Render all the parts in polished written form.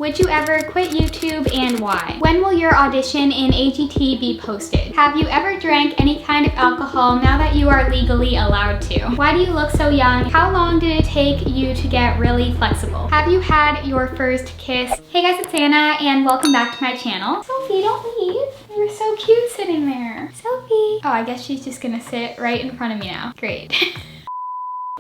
Would you ever quit YouTube and why? When will your audition in AGT be posted? Have you ever drank any kind of alcohol now that you are legally allowed to? Why do you look so young? How long did it take you to get really flexible? Have you had your first kiss? Hey guys, it's Anna and welcome back to my channel. Sophie, don't leave. You're so cute sitting there. Sophie. Oh, I guess she's just gonna sit right in front of me now. Great.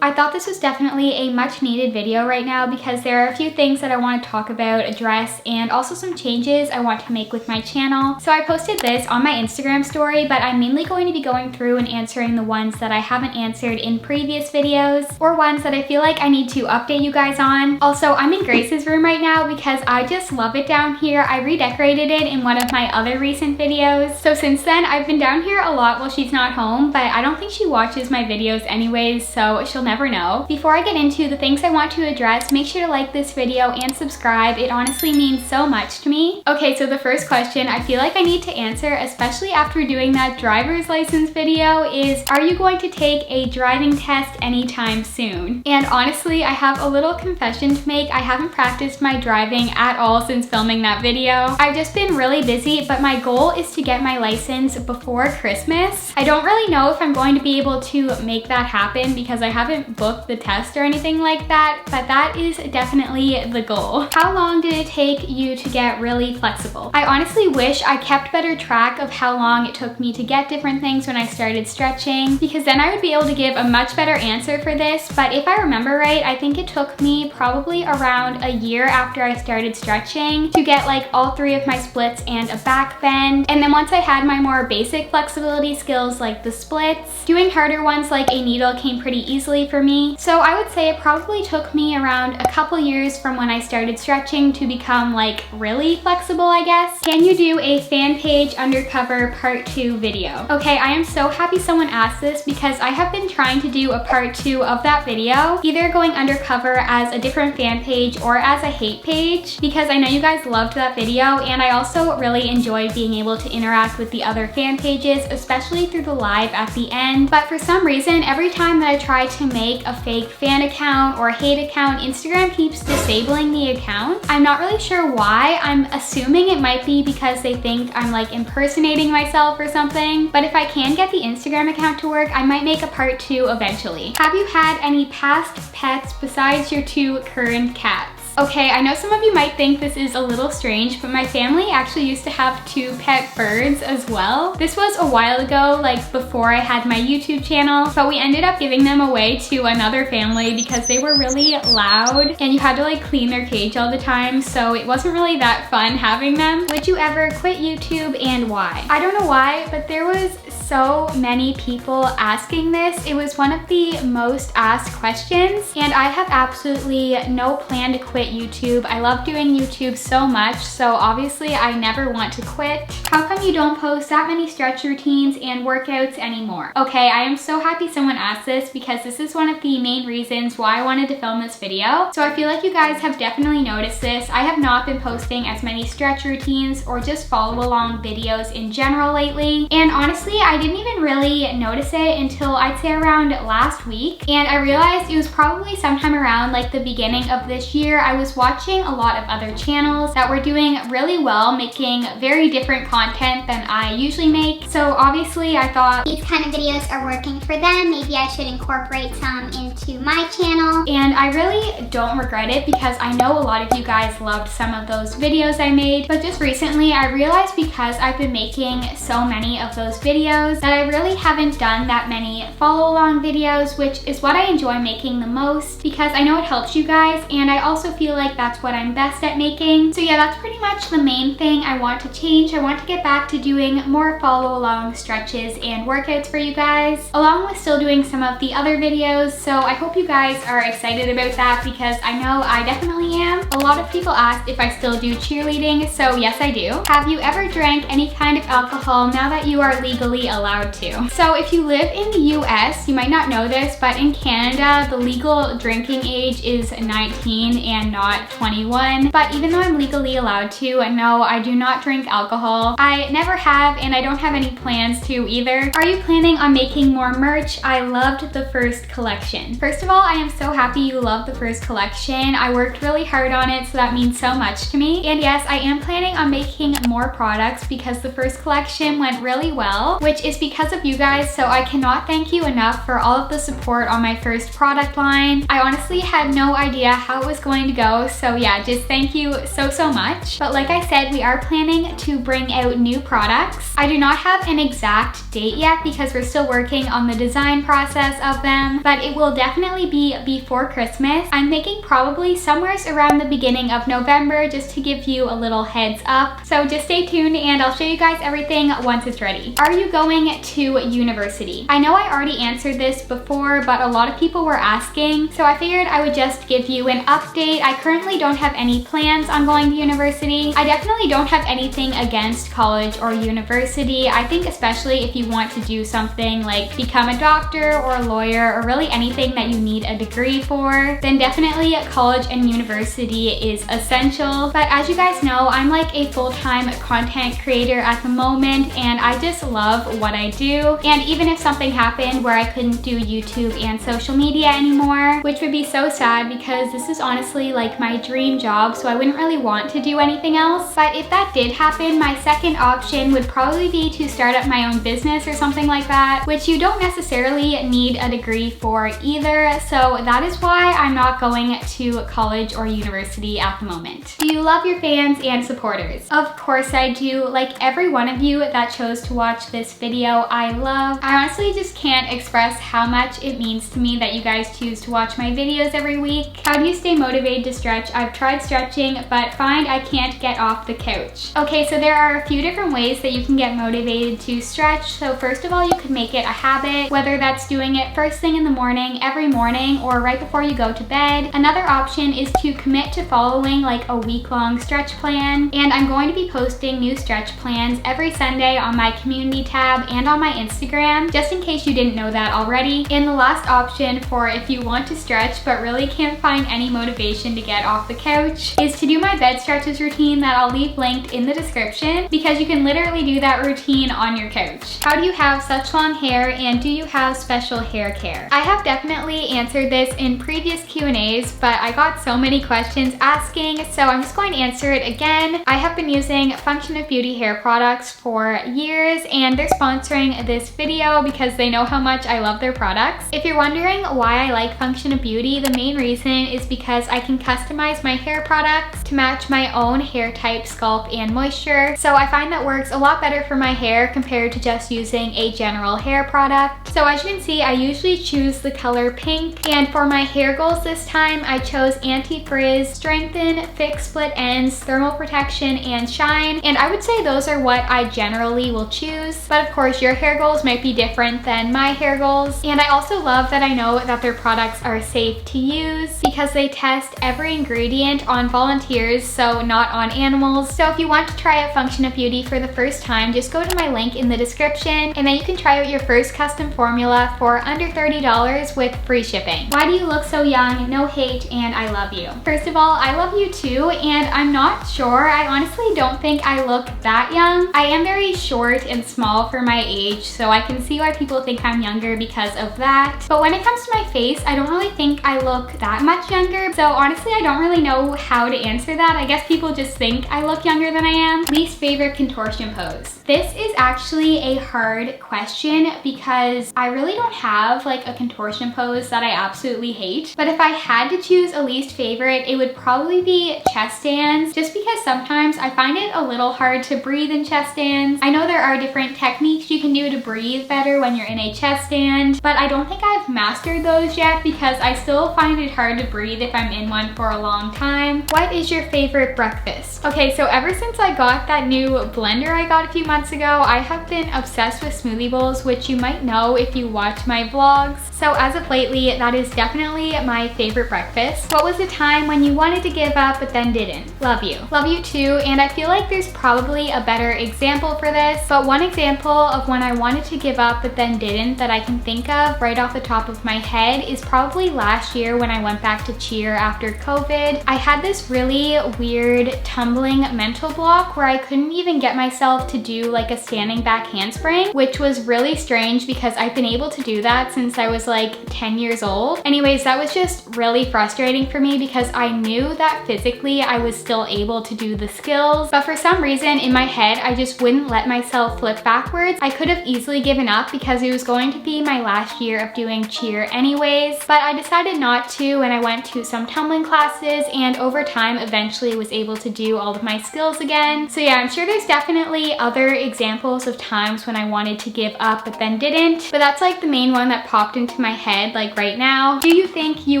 I thought this was definitely a much needed video right now because there are a few things that I want to talk about, address, and also some changes I want to make with my channel. So I posted this on my Instagram story, but I'm mainly going to be going through and answering the ones that I haven't answered in previous videos or ones that I feel like I need to update you guys on. Also, I'm in Grace's room right now because I just love it down here. I redecorated it in one of my other recent videos. So since then, I've been down here a lot while she's not home, but I don't think she watches my videos anyways, so she'll never know. Before I get into the things I want to address, make sure to like this video and subscribe. It honestly means so much to me. Okay, so the first question I feel like I need to answer, especially after doing that driver's license video, is are you going to take a driving test anytime soon? And honestly, I have a little confession to make. I haven't practiced my driving at all since filming that video. I've just been really busy, but my goal is to get my license before Christmas. I don't really know if I'm going to be able to make that happen because I haven't booked the test or anything like that, but that is definitely the goal. How long did it take you to get really flexible? I honestly wish I kept better track of how long it took me to get different things when I started stretching, because then I would be able to give a much better answer for this. But if I remember right, I think it took me probably around a year after I started stretching to get like all 3 of my splits and a back bend. And then once I had my more basic flexibility skills like the splits, doing harder ones like a needle came pretty easily for me. So I would say it probably took me around a couple years from when I started stretching to become like really flexible, I guess. Can you do a fan page undercover part 2 video? Okay, I am so happy someone asked this because I have been trying to do a part 2 of that video, either going undercover as a different fan page or as a hate page, because I know you guys loved that video and I also really enjoyed being able to interact with the other fan pages, especially through the live at the end. But for some reason, every time that I try to make a fake fan account or hate account, Instagram keeps disabling the account. I'm not really sure why. I'm assuming it might be because they think I'm like impersonating myself or something. But if I can get the Instagram account to work, I might make a part 2 eventually. Have you had any past pets besides your 2 current cats? Okay, I know some of you might think this is a little strange, but my family actually used to have 2 pet birds as well. This was a while ago, like before I had my YouTube channel, but we ended up giving them away to another family because they were really loud and you had to like clean their cage all the time, so it wasn't really that fun having them. Would you ever quit YouTube and why? I don't know why, but there was so many people asking this. It was one of the most asked questions and I have absolutely no plan to quit YouTube. I love doing YouTube so much, so obviously I never want to quit. How come you don't post that many stretch routines and workouts anymore? Okay, I am so happy someone asked this because this is one of the main reasons why I wanted to film this video. So I feel like you guys have definitely noticed this. I have not been posting as many stretch routines or just follow along videos in general lately. And honestly, I didn't even really notice it until I'd say around last week. And I realized it was probably sometime around like the beginning of this year. I was watching a lot of other channels that were doing really well, making very different content than I usually make. So obviously I thought these kind of videos are working for them. Maybe I should incorporate some into my channel. And I really don't regret it because I know a lot of you guys loved some of those videos I made. But just recently I realized because I've been making so many of those videos that I really haven't done that many follow along videos, which is what I enjoy making the most because I know it helps you guys and I also feel like that's what I'm best at making. So yeah, that's pretty much the main thing I want to change. I want to get back to doing more follow along stretches and workouts for you guys, along with still doing some of the other videos. So I hope you guys are excited about that because I know I definitely am. A lot of people asked if I still do cheerleading, so yes I do. Have you ever drank any kind of alcohol now that you are legally allowed to? So if you live in the US, you might not know this, but in Canada, the legal drinking age is 19 and am not 21. But even though I'm legally allowed to, no, I do not drink alcohol. I never have, and I don't have any plans to either. Are you planning on making more merch? I loved the first collection. First of all, I am so happy you loved the first collection. I worked really hard on it, so that means so much to me. And yes, I am planning on making more products because the first collection went really well, which is because of you guys, so I cannot thank you enough for all of the support on my first product line. I honestly had no idea how it was going to go, so yeah, just thank you so much. But like I said, we are planning to bring out new products. I do not have an exact date yet because we're still working on the design process of them, but it will definitely be before Christmas. I'm thinking probably somewhere around the beginning of November, just to give you a little heads up. So just stay tuned and I'll show you guys everything once it's ready. Are you going to university? I know I already answered this before, but a lot of people were asking, so I figured I would just give you an update. I currently don't have any plans on going to university. I definitely don't have anything against college or university. I think especially if you want to do something like become a doctor or a lawyer or really anything that you need a degree for, then definitely college and university is essential. But as you guys know, I'm like a full-time content creator at the moment and I just love what I do. And even if something happened where I couldn't do YouTube and social media anymore, which would be so sad because this is honestly like my dream job, so I wouldn't really want to do anything else. But if that did happen, my second option would probably be to start up my own business or something like that, which you don't necessarily need a degree for either. So that is why I'm not going to college or university at the moment. Do you love your fans and supporters? Of course I do. Like every one of you that chose to watch this video, I love. I honestly just can't express how much it means to me that you guys choose to watch my videos every week. How do you stay motivated to stretch? I've tried stretching, but find I can't get off the couch. Okay, so there are a few different ways that you can get motivated to stretch. So first of all, you could make it a habit, whether that's doing it first thing in the morning, every morning, or right before you go to bed. Another option is to commit to following like a week-long stretch plan. And I'm going to be posting new stretch plans every Sunday on my community tab and on my Instagram, just in case you didn't know that already. And the last option for if you want to stretch but really can't find any motivation to get off the couch is to do my bed stretches routine that I'll leave linked in the description, because you can literally do that routine on your couch. How do you have such long hair and do you have special hair care? I have definitely answered this in previous Q&As, but I got so many questions asking, so I'm just going to answer it again. I have been using Function of Beauty hair products for years and they're sponsoring this video because they know how much I love their products. If you're wondering why I like Function of Beauty, the main reason is because I can customize my hair products to match my own hair type, scalp, and moisture. So I find that works a lot better for my hair compared to just using a general hair product. So as you can see, I usually choose the color pink, and for my hair goals this time, I chose anti-frizz, strengthen, fix split ends, thermal protection, and shine. And I would say those are what I generally will choose. But of course, your hair goals might be different than my hair goals. And I also love that I know that their products are safe to use because they test every ingredient on volunteers, so not on animals. So if you want to try out Function of Beauty for the first time, just go to my link in the description and then you can try out your first custom formula for under $30 with free shipping. Why do you look so young? No hate, and I love you. First of all, I love you too, and I'm not sure. I honestly don't think I look that young. I am very short and small for my age, so I can see why people think I'm younger because of that. But when it comes to my face, I don't really think I look that much younger. So honestly, I don't really know how to answer that. I guess people just think I look younger than I am. Least favorite contortion pose. This is actually a hard question because I really don't have like a contortion pose that I absolutely hate. But if I had to choose a least favorite, it would probably be chest stands, just because sometimes I find it a little hard to breathe in chest stands. I know there are different techniques you can do to breathe better when you're in a chest stand, but I don't think I've mastered those yet because I still find it hard to breathe if I'm in one for a long time. What is your favorite breakfast? Okay, so ever since I got that new blender I got a few months months ago, I have been obsessed with smoothie bowls, which you might know if you watch my vlogs. So as of lately, that is definitely my favorite breakfast. What was the time when you wanted to give up but then didn't? Love you. Love you too, and I feel like there's probably a better example for this, but one example of when I wanted to give up but then didn't that I can think of right off the top of my head is probably last year when I went back to cheer after COVID. I had this really weird tumbling mental block where I couldn't even get myself to do like a standing back handspring, which was really strange because I've been able to do that since I was like 10 years old. Anyways, that was just really frustrating for me because I knew that physically I was still able to do the skills, but for some reason in my head, I just wouldn't let myself flip backwards. I could have easily given up because it was going to be my last year of doing cheer anyways, but I decided not to, and I went to some tumbling classes, and over time eventually was able to do all of my skills again. So yeah, I'm sure there's definitely other examples of times when I wanted to give up but then didn't, but that's like the main one that popped into my head like right now. Do you think you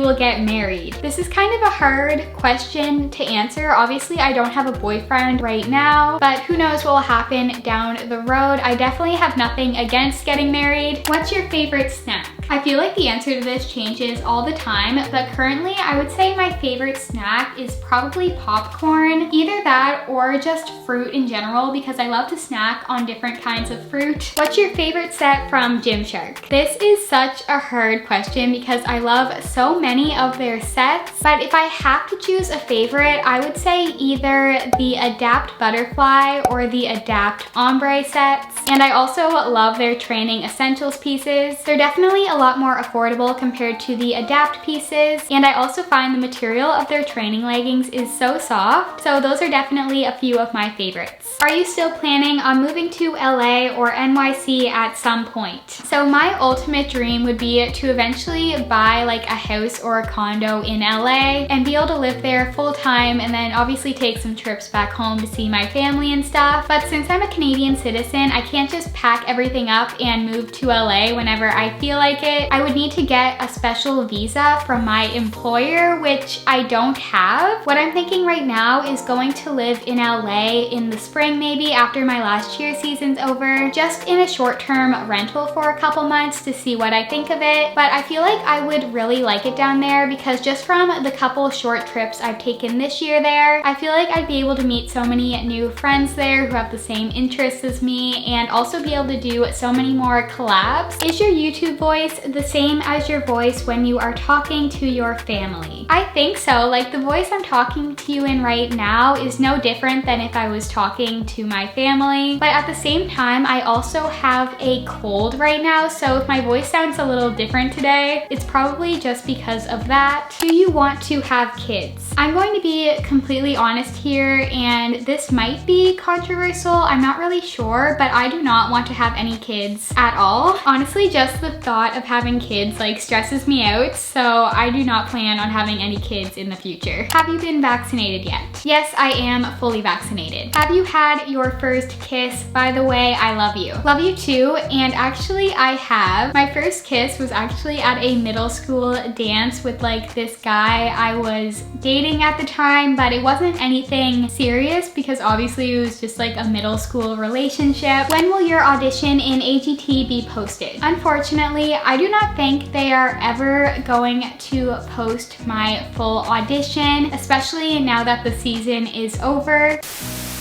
will get married? This is kind of a hard question to answer. Obviously, I don't have a boyfriend right now, but who knows what will happen down the road. I definitely have nothing against getting married. What's your favorite snack? I feel like the answer to this changes all the time, but currently I would say my favorite snack is probably popcorn. Either that or just fruit in general because I love to snack on different kinds of fruit. What's your favorite set from Gymshark? This is such a hard question because I love so many of their sets, but if I have to choose a favorite, I would say either the Adapt Butterfly or the Adapt Ombre sets. And I also love their training essentials pieces. They're definitely a lot more affordable compared to the Adapt pieces, and I also find the material of their training leggings is so soft, so those are definitely a few of my favorites. Are you still planning on moving to LA or NYC at some point? So my ultimate dream would be to eventually buy like a house or a condo in LA and be able to live there full time, and then obviously take some trips back home to see my family and stuff. But since I'm a Canadian citizen, I can't just pack everything up and move to LA whenever I feel like it. I would need to get a special visa from my employer, which I don't have. What I'm thinking right now is going to live in LA in the spring, maybe after my last cheer season's over, just in a short-term rental for a couple months to see what I think of it. But I feel like I would really like it down there because just from the couple short trips I've taken this year there, I feel like I'd be able to meet so many new friends there who have the same interests as me, and also be able to do so many more collabs. Is your YouTube voice the same as your voice when you are talking to your family? I think so. Like, the voice I'm talking to you in right now is no different than if I was talking to my family, but at the same time I also have a cold right now, so if my voice sounds a little different today, it's probably just because of that. Do you want to have kids? I'm going to be completely honest here, and this might be controversial, I'm not really sure, but I do not want to have any kids at all. Honestly, just the thought of having kids like stresses me out, so I do not plan on having any kids in the future. Have you been vaccinated yet? Yes, I am fully vaccinated. Have you had your first kiss? By the way, I love you. Love you too, and actually I have. My first kiss was actually at a middle school dance with like this guy I was dating at the time, but it wasn't anything serious because obviously it was just like a middle school relationship. When will your audition in AGT be posted? Unfortunately, I do not think they are ever going to post my full audition, especially now that the season is over.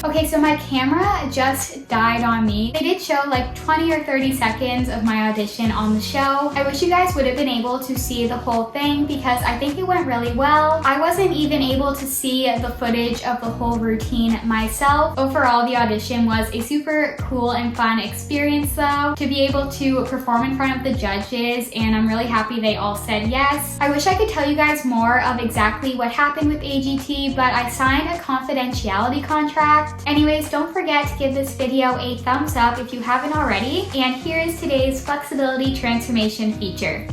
Okay, so my camera just died on me. They did show like 20 or 30 seconds of my audition on the show. I wish you guys would have been able to see the whole thing because I think it went really well. I wasn't even able to see the footage of the whole routine myself. Overall, the audition was a super cool and fun experience though, to be able to perform in front of the judges, and I'm really happy they all said yes. I wish I could tell you guys more of exactly what happened with AGT, but I signed a confidentiality contract. Anyways, don't forget to give this video a thumbs up if you haven't already, and here is today's flexibility transformation feature.